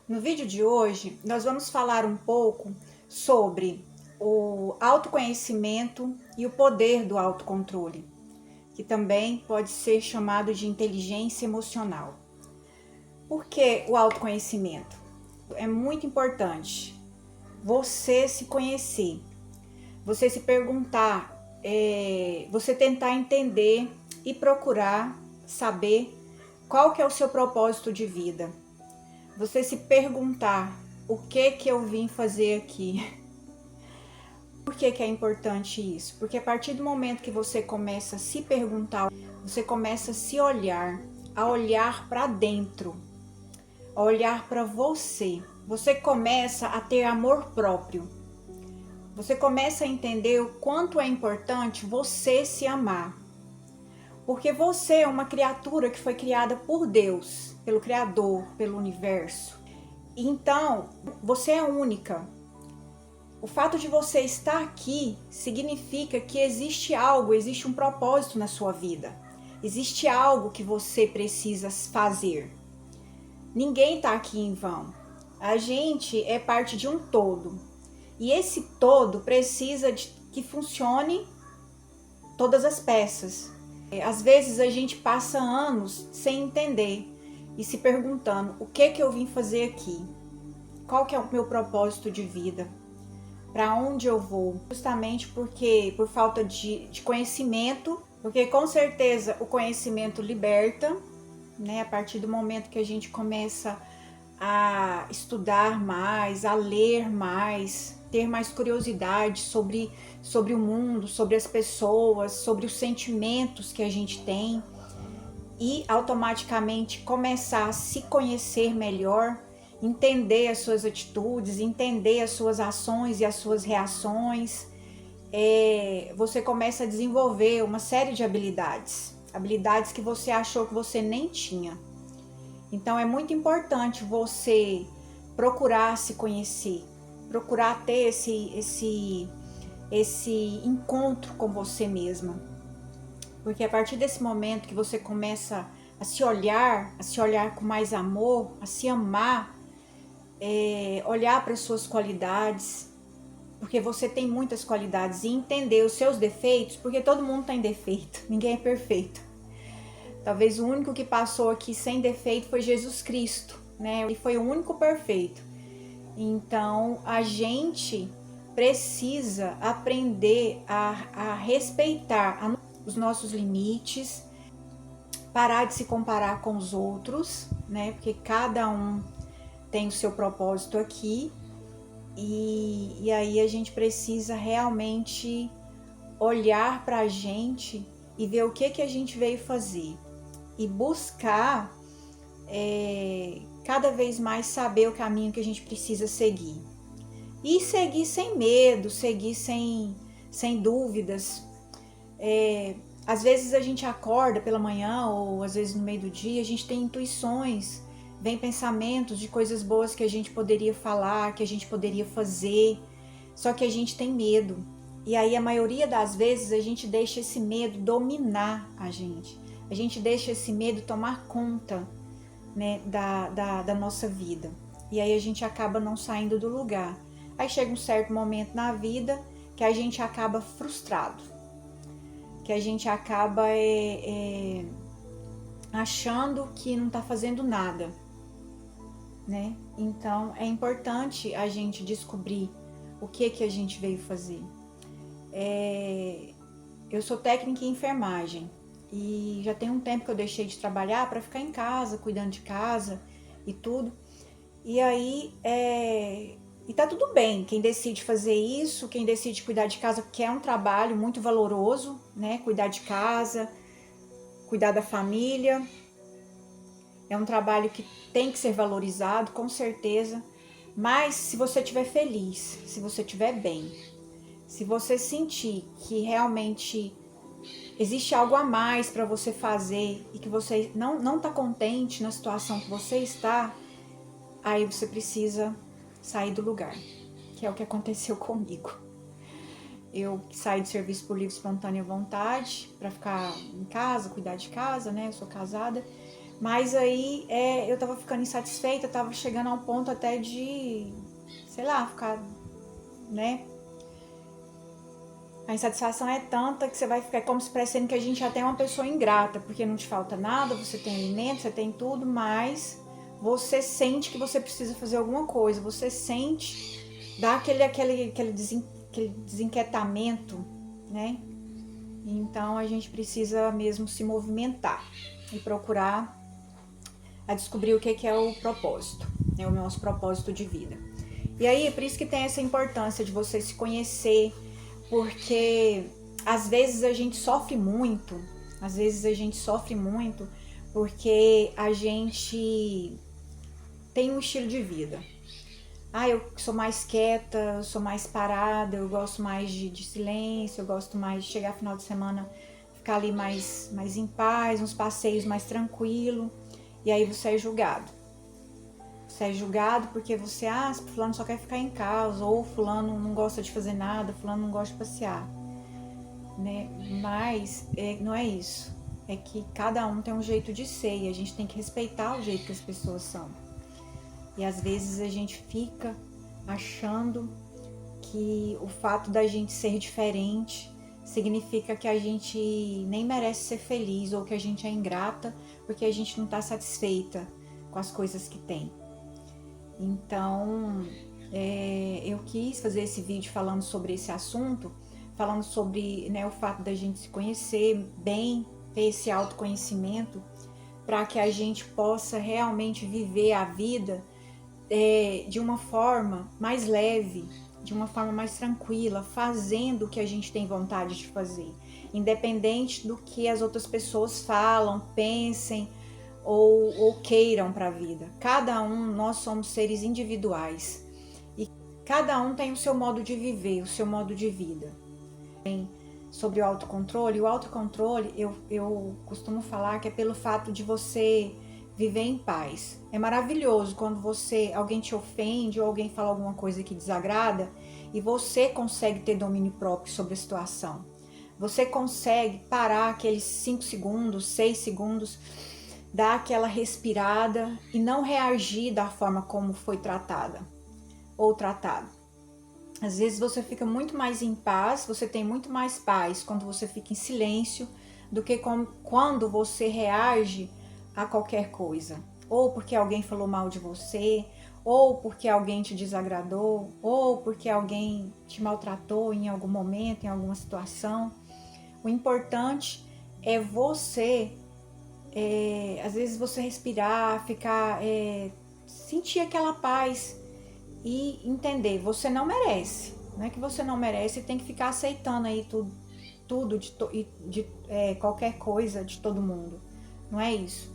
No vídeo de hoje, nós vamos falar um pouco sobre o autoconhecimento e o poder do autocontrole, que também pode ser chamado de inteligência emocional. Por que o autoconhecimento? É muito importante você se conhecer, você se perguntar, você tentar entender e procurar saber qual que é o seu propósito de vida. Você se perguntar o que eu vim fazer aqui. Por que é importante isso? Porque a partir do momento que você começa a se perguntar, você começa a se olhar, a olhar para dentro, a olhar para você. Você começa a ter amor próprio. Você começa a entender o quanto é importante você se amar. Porque você é uma criatura que foi criada por Deus, pelo Criador, pelo universo. Então, você é única. O fato de você estar aqui significa que existe algo, existe um propósito na sua vida. Existe algo que você precisa fazer. Ninguém está aqui em vão. A gente é parte de um todo. E esse todo precisa de que funcione todas as peças. Às vezes a gente passa anos sem entender e se perguntando o que eu vim fazer aqui? Qual que é o meu propósito de vida? Para onde eu vou? Justamente porque por falta de conhecimento, porque com certeza o conhecimento liberta, né? A partir do momento que a gente começa a estudar mais, a ler mais, ter mais curiosidade sobre o mundo, sobre as pessoas, sobre os sentimentos que a gente tem e automaticamente começar a se conhecer melhor, entender as suas atitudes, entender as suas ações e as suas reações, você começa a desenvolver uma série de habilidades que você achou que você nem tinha. Então é muito importante você procurar se conhecer, procurar ter esse encontro com você mesma. Porque a partir desse momento que você começa a se olhar com mais amor, a se amar, olhar para as suas qualidades, porque você tem muitas qualidades, e entender os seus defeitos, porque todo mundo tem defeito, ninguém é perfeito. Talvez o único que passou aqui sem defeito foi Jesus Cristo, né? Ele foi o único perfeito. Então a gente precisa aprender a respeitar os nossos limites, parar de se comparar com os outros, né? Porque cada um tem o seu propósito aqui e aí a gente precisa realmente olhar para a gente e ver o que a gente veio fazer e buscar cada vez mais saber o caminho que a gente precisa seguir. E seguir sem medo, seguir sem dúvidas. Às vezes a gente acorda pela manhã ou às vezes no meio do dia, a gente tem intuições, vem pensamentos de coisas boas que a gente poderia falar, que a gente poderia fazer, só que a gente tem medo. E aí a maioria das vezes a gente deixa esse medo dominar a gente deixa esse medo tomar conta, né, da nossa vida. E aí a gente acaba não saindo do lugar. Aí chega um certo momento na vida que a gente acaba frustrado, que a gente acaba achando que não está fazendo nada, né? Então é importante a gente descobrir o que a gente veio fazer. Eu sou técnica em enfermagem e já tem um tempo que eu deixei de trabalhar para ficar em casa, cuidando de casa e tudo. E aí, e tá tudo bem, quem decide fazer isso, quem decide cuidar de casa, porque é um trabalho muito valoroso, né? Cuidar de casa, cuidar da família, é um trabalho que tem que ser valorizado, com certeza. Mas se você estiver feliz, se você estiver bem, se você sentir que realmente existe algo a mais para você fazer e que você não está contente na situação que você está, aí você precisa sair do lugar, que é o que aconteceu comigo. Eu saí do serviço por livre e espontânea vontade para ficar em casa, cuidar de casa, né? Eu sou casada, Mas aí eu tava ficando insatisfeita, tava chegando a um ponto até de, sei lá, ficar, né? A insatisfação é tanta que você vai ficar como se parecendo que a gente já tem uma pessoa ingrata, porque não te falta nada, você tem alimento, você tem tudo, mas você sente que você precisa fazer alguma coisa, você sente, dá aquele desinquietamento, né? Então a gente precisa mesmo se movimentar e procurar a descobrir o que é o propósito, né? O nosso propósito de vida. E aí, é por isso que tem essa importância de você se conhecer, porque às vezes a gente sofre muito, porque a gente tem um estilo de vida. Eu sou mais quieta, eu sou mais parada, eu gosto mais de silêncio, eu gosto mais de chegar final de semana, ficar ali mais em paz, uns passeios mais tranquilo. E aí você é julgado. Você é julgado porque você, fulano só quer ficar em casa, ou fulano não gosta de fazer nada, fulano não gosta de passear, né? Mas não é isso. É que cada um tem um jeito de ser e a gente tem que respeitar o jeito que as pessoas são. E às vezes a gente fica achando que o fato da gente ser diferente significa que a gente nem merece ser feliz ou que a gente é ingrata porque a gente não está satisfeita com as coisas que tem. Então, eu quis fazer esse vídeo falando sobre esse assunto, falando sobre, né, o fato da gente se conhecer bem, ter esse autoconhecimento, para que a gente possa realmente viver a vida de uma forma mais leve, de uma forma mais tranquila, fazendo o que a gente tem vontade de fazer, independente do que as outras pessoas falam, pensem ou queiram para a vida. Cada um, nós somos seres individuais e cada um tem o seu modo de viver, o seu modo de vida. Sobre o autocontrole, eu costumo falar que é pelo fato de você viver em paz. É maravilhoso quando alguém te ofende ou alguém fala alguma coisa que desagrada e você consegue ter domínio próprio sobre a situação. Você consegue parar aqueles 5 segundos, 6 segundos, dar aquela respirada e não reagir da forma como foi tratada ou tratado. Às vezes você fica muito mais em paz, você tem muito mais paz quando você fica em silêncio do que quando você reage a qualquer coisa. Ou porque alguém falou mal de você, ou porque alguém te desagradou, ou porque alguém te maltratou em algum momento, em alguma situação. O importante é você, às vezes você respirar, ficar, sentir aquela paz e entender, você não merece. Não é que você não merece e tem que ficar aceitando aí tudo de qualquer coisa de todo mundo. Não é isso.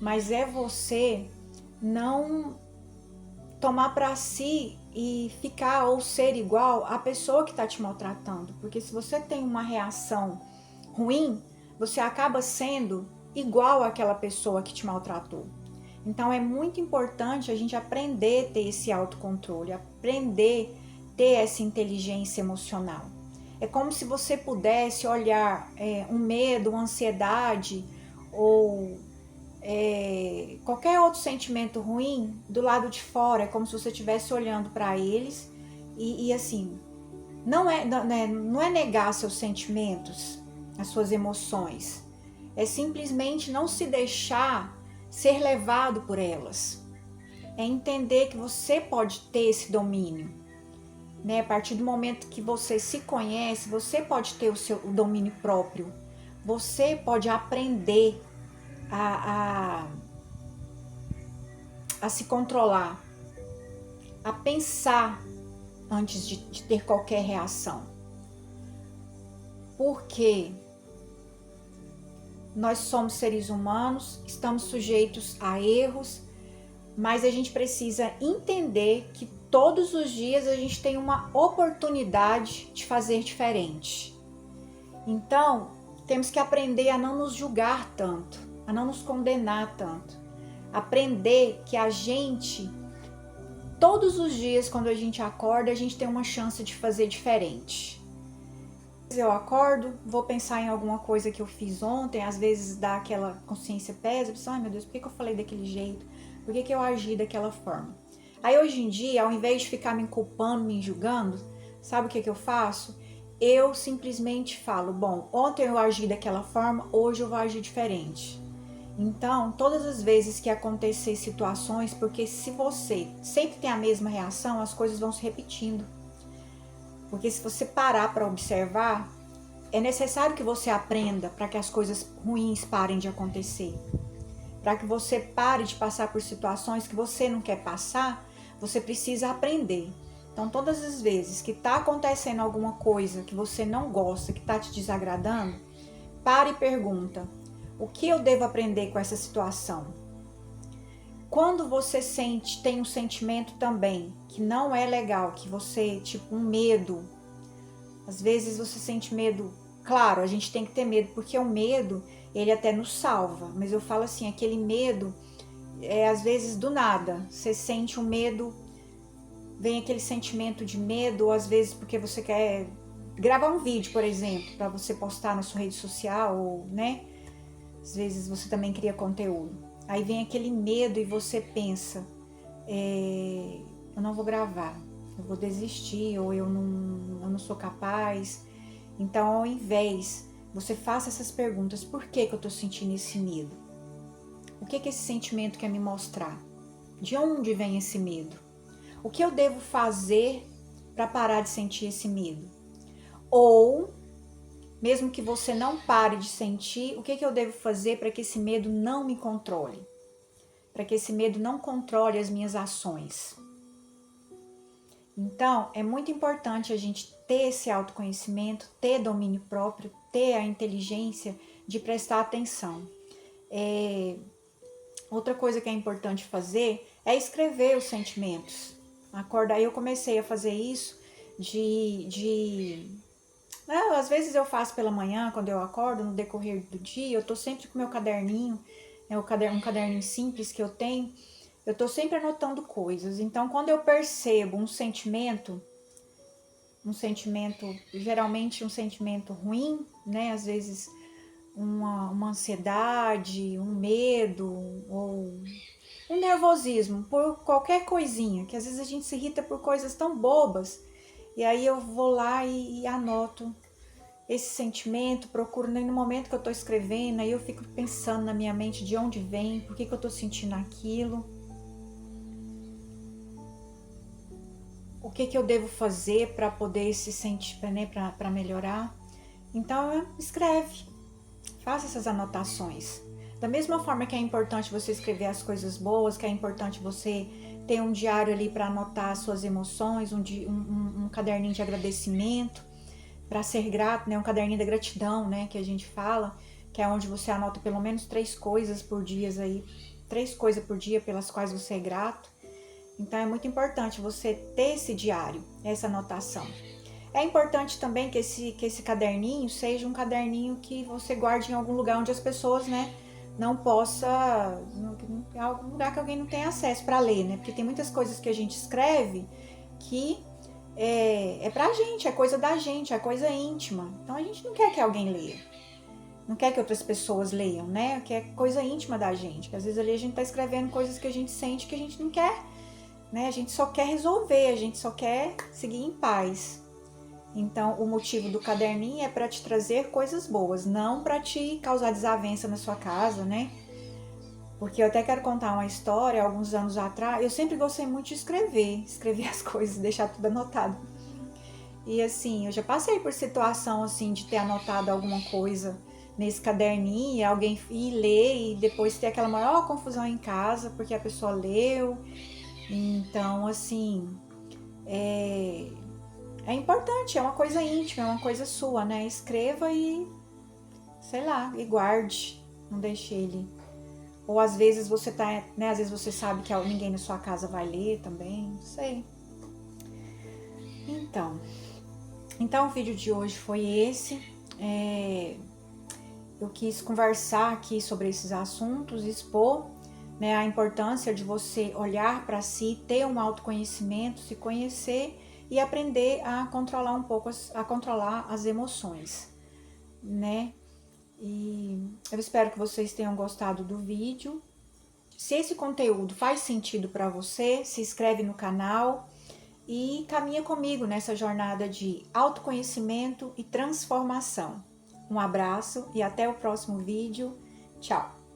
Mas é você não tomar para si e ficar ou ser igual à pessoa que está te maltratando. Porque se você tem uma reação ruim, você acaba sendo igual àquela pessoa que te maltratou. Então é muito importante a gente aprender a ter esse autocontrole, aprender a ter essa inteligência emocional. É como se você pudesse olhar um medo, uma ansiedade ou qualquer outro sentimento ruim do lado de fora. É como se você estivesse olhando para eles e assim, não é negar seus sentimentos, as suas emoções. É simplesmente não se deixar ser levado por elas. É entender que você pode ter esse domínio, né? A partir do momento que você se conhece, você pode ter o domínio próprio. Você pode aprender a se controlar, a pensar antes de ter qualquer reação. Porque nós somos seres humanos, estamos sujeitos a erros, mas a gente precisa entender que todos os dias a gente tem uma oportunidade de fazer diferente. Então, temos que aprender a não nos julgar tanto, a não nos condenar tanto. Aprender que a gente, todos os dias quando a gente acorda, a gente tem uma chance de fazer diferente. Eu acordo, vou pensar em alguma coisa que eu fiz ontem, às vezes dá aquela consciência pesa, eu penso, ai meu Deus, por que eu falei daquele jeito? Por que eu agi daquela forma? Aí hoje em dia, ao invés de ficar me culpando, me julgando, sabe o que eu faço? Eu simplesmente falo, bom, ontem eu agi daquela forma, hoje eu vou agir diferente. Então, todas as vezes que acontecer situações, porque se você sempre tem a mesma reação, as coisas vão se repetindo. Porque se você parar para observar, é necessário que você aprenda para que as coisas ruins parem de acontecer. Para que você pare de passar por situações que você não quer passar, você precisa aprender. Então, todas as vezes que está acontecendo alguma coisa que você não gosta, que está te desagradando, pare e pergunta: o que eu devo aprender com essa situação? Quando você tem um sentimento também que não é legal, que você, tipo um medo, às vezes você sente medo, claro, a gente tem que ter medo, porque o medo, ele até nos salva, mas eu falo assim, aquele medo, às vezes do nada, você sente um medo, vem aquele sentimento de medo, ou às vezes porque você quer gravar um vídeo, por exemplo, para você postar na sua rede social, ou, né, às vezes você também cria conteúdo. Aí vem aquele medo e você pensa, eu não vou gravar, eu vou desistir, ou eu não sou capaz. Então, ao invés, você faça essas perguntas: por que eu tô sentindo esse medo? O que esse sentimento quer me mostrar? De onde vem esse medo? O que eu devo fazer para parar de sentir esse medo? Ou, mesmo que você não pare de sentir, o que eu devo fazer para que esse medo não me controle? Para que esse medo não controle as minhas ações? Então, é muito importante a gente ter esse autoconhecimento, ter domínio próprio, ter a inteligência de prestar atenção. Outra coisa que é importante fazer é escrever os sentimentos. Acorda, aí eu comecei a fazer isso às vezes eu faço pela manhã, quando eu acordo, no decorrer do dia, eu tô sempre com meu caderninho, um caderninho simples que eu tenho, eu tô sempre anotando coisas. Então, quando eu percebo um sentimento, geralmente um sentimento ruim, né? Às vezes uma ansiedade, um medo ou um nervosismo por qualquer coisinha, que às vezes a gente se irrita por coisas tão bobas, e aí eu vou lá e anoto esse sentimento, procuro no momento que eu tô escrevendo, aí eu fico pensando na minha mente de onde vem, por que eu tô sentindo aquilo, o que eu devo fazer para poder se sentir, né, para melhorar. Então, escreve, faça essas anotações. Da mesma forma que é importante você escrever as coisas boas, que é importante você ter um diário ali para anotar as suas emoções, um caderninho de agradecimento, para ser grato, né? Um caderninho da gratidão, né? Que a gente fala, que é onde você anota pelo menos 3 coisas por dia aí, 3 coisas por dia pelas quais você é grato. Então é muito importante você ter esse diário, essa anotação. É importante também que esse caderninho seja um caderninho que você guarde em algum lugar onde as pessoas, né, não possa, em algum lugar que alguém não tenha acesso para ler, né? Porque tem muitas coisas que a gente escreve que é pra gente, é coisa da gente, é coisa íntima. Então a gente não quer que alguém leia, não quer que outras pessoas leiam, né? Que é coisa íntima da gente. Que às vezes ali a gente tá escrevendo coisas que a gente sente que a gente não quer, né? A gente só quer resolver, a gente só quer seguir em paz. Então, o motivo do caderninho é para te trazer coisas boas, não para te causar desavença na sua casa, né? Porque eu até quero contar uma história, alguns anos atrás, eu sempre gostei muito de escrever as coisas, deixar tudo anotado. E assim, eu já passei por situação assim de ter anotado alguma coisa nesse caderninho e alguém ir ler e depois ter aquela maior confusão em casa porque a pessoa leu. Então, assim, é importante, é uma coisa íntima, é uma coisa sua, né? Escreva e, sei lá, e guarde, não deixe ele. Ou às vezes você tá, né? Às vezes você sabe que ninguém na sua casa vai ler também, não sei. Então o vídeo de hoje foi esse. Eu quis conversar aqui sobre esses assuntos, expor, né, a importância de você olhar para si, ter um autoconhecimento, se conhecer e aprender a controlar um pouco, a controlar as emoções, né? E eu espero que vocês tenham gostado do vídeo. Se esse conteúdo faz sentido para você, se inscreve no canal e caminha comigo nessa jornada de autoconhecimento e transformação. Um abraço e até o próximo vídeo. Tchau!